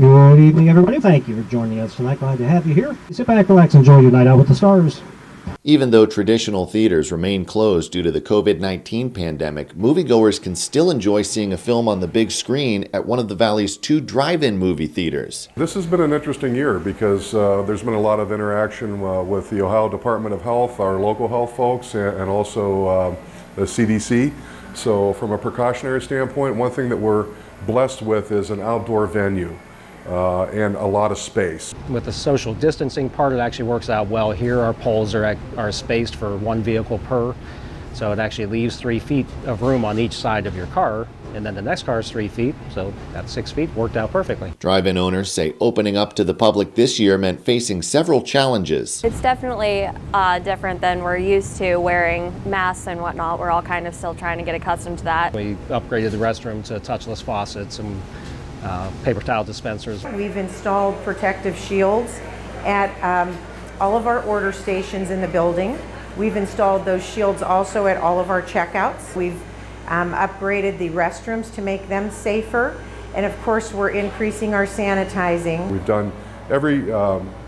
Good evening, everybody. Thank you for joining us tonight. Glad to have you here. Sit back, relax, enjoy your night out with the stars. Even though traditional theaters remain closed due to the COVID-19 pandemic, moviegoers can still enjoy seeing a film on the big screen at one of the Valley's 2 drive-in movie theaters. This has been an interesting year because there's been a lot of interaction with the Ohio Department of Health, our local health folks, and also the CDC. So from a precautionary standpoint, one thing that we're blessed with is an outdoor venue. And a lot of space. With the social distancing part, it actually works out well here. Our poles are spaced for 1 vehicle per, so it actually leaves 3 feet of room on each side of your car, and then the next car is 3 feet, so that's 6 feet, worked out perfectly. Drive-in owners say opening up to the public this year meant facing several challenges. It's definitely different than we're used to, wearing masks and whatnot. We're all kind of still trying to get accustomed to that. We upgraded the restroom to touchless faucets and paper towel dispensers. We've installed protective shields at all of our order stations in the building. We've installed those shields also at all of our checkouts. We've upgraded the restrooms to make them safer. And of course, we're increasing our sanitizing. We've done every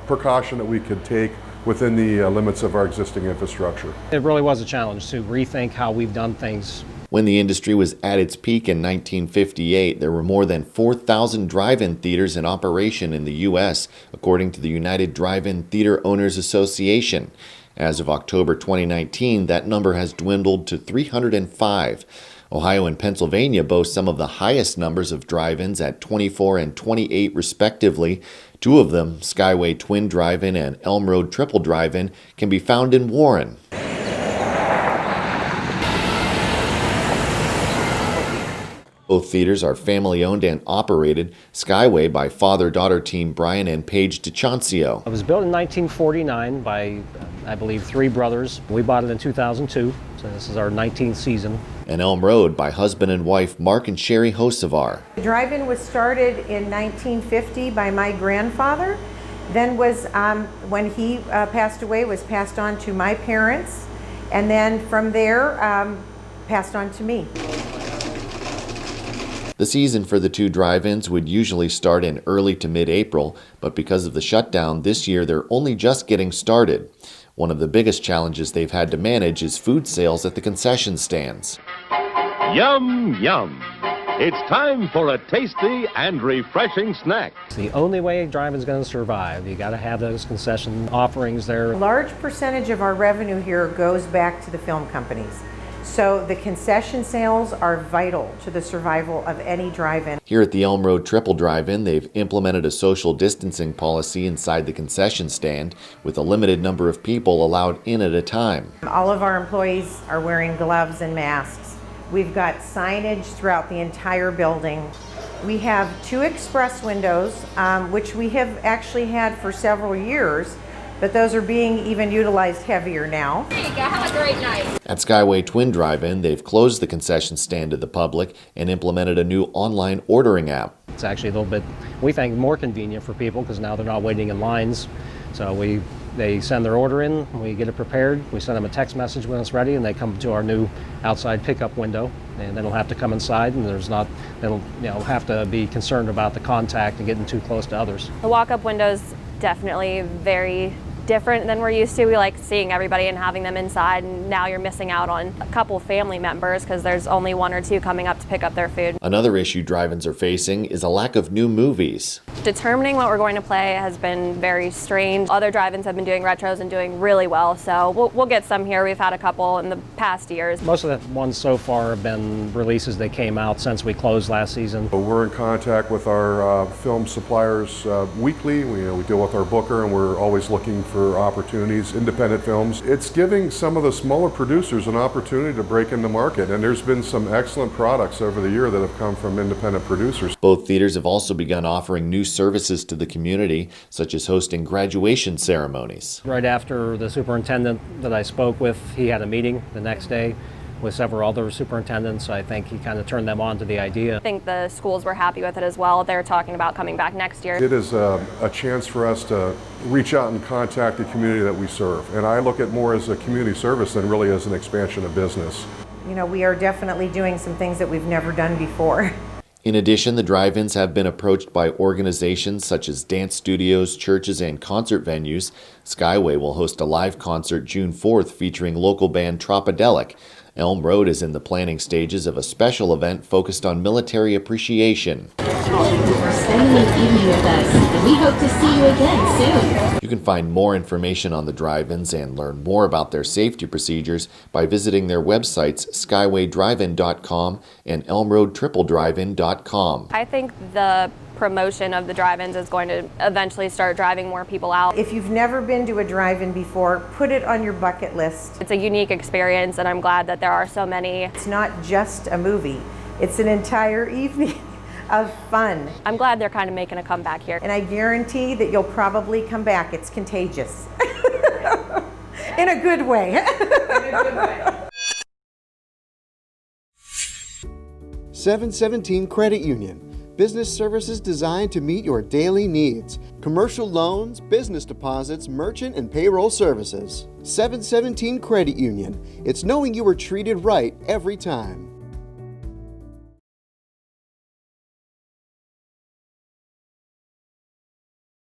precaution that we could take within the limits of our existing infrastructure. It really was a challenge to rethink how we've done things. When the industry was at its peak in 1958, there were more than 4,000 drive-in theaters in operation in the U.S., according to the United Drive-In Theater Owners Association. As of October 2019, that number has dwindled to 305. Ohio and Pennsylvania boast some of the highest numbers of drive-ins at 24 and 28 respectively. 2 of them, Skyway Twin Drive-In and Elm Road Triple Drive-In, can be found in Warren. Both theaters are family-owned and operated. Skyway by father-daughter team Brian and Paige DiCiancio. It was built in 1949 by, I believe, 3 brothers. We bought it in 2002, so this is our 19th season. And Elm Road by husband and wife Mark and Sheri Hocevar. The drive-in was started in 1950 by my grandfather. Then was, when he passed away, was passed on to my parents. And then from there, passed on to me. The season for the 2 drive-ins would usually start in early to mid-April, but because of the shutdown this year, they're only just getting started. One of the biggest challenges they've had to manage is food sales at the concession stands. Yum, yum. It's time for a tasty and refreshing snack. It's the only way drive-in's going to survive. You got to have those concession offerings there. A large percentage of our revenue here goes back to the film companies. So the concession sales are vital to the survival of any drive-in. Here at the Elm Road Triple Drive-In, they've implemented a social distancing policy inside the concession stand with a limited number of people allowed in at a time. All of our employees are wearing gloves and masks. We've got signage throughout the entire building. We have 2 express windows, which we have actually had for several years. But those are being even utilized heavier now. There you go, have a great night. At Skyway Twin Drive-In, they've closed the concession stand to the public and implemented a new online ordering app. It's actually a little bit, we think, more convenient for people because now they're not waiting in lines. So they send their order in, we get it prepared, we send them a text message when it's ready, and they come to our new outside pickup window, and they don't have to come inside, and they don't have to be concerned about the contact and getting too close to others. The walk-up window's definitely very different than we're used to. We like seeing everybody and having them inside, and now you're missing out on a couple family members because there's only 1 or 2 coming up to pick up their food. Another issue drive-ins are facing is a lack of new movies. Determining what we're going to play has been very strange. Other drive-ins have been doing retros and doing really well, so we'll get some here. We've had a couple in the past years. Most of the ones so far have been releases that came out since we closed last season. We're in contact with our film suppliers weekly. We deal with our booker, and we're always looking for opportunities, independent films. It's giving some of the smaller producers an opportunity to break in the market, and there's been some excellent products over the year that have come from independent producers. Both theaters have also begun offering new services to the community, such as hosting graduation ceremonies. Right after the superintendent that I spoke with, he had a meeting the next day with several other superintendents. I think he kind of turned them on to the idea. I think the schools were happy with it as well. They're talking about coming back next year. It is a chance for us to reach out and contact the community that we serve. And I look at more as a community service than really as an expansion of business. We are definitely doing some things that we've never done before. In addition, the drive-ins have been approached by organizations such as dance studios, churches, and concert venues. Skyway will host a live concert June 4th featuring local band Tropodelic. Elm Road is in the planning stages of a special event focused on military appreciation. For spending this evening with us, and we hope to see you again soon. You can find more information on the drive-ins and learn more about their safety procedures by visiting their websites skywaydrivein.com and elmroadtripledrivein.com. I think the promotion of the drive-ins is going to eventually start driving more people out. If you've never been to a drive-in before, put it on your bucket list. It's a unique experience, and I'm glad that there are so many. It's not just a movie, it's an entire evening of fun. I'm glad they're kind of making a comeback here. And I guarantee that you'll probably come back. It's contagious. In a good way. 717 Credit Union. Business services designed to meet your daily needs. Commercial loans, business deposits, merchant and payroll services. 717 Credit Union. It's knowing you were treated right every time.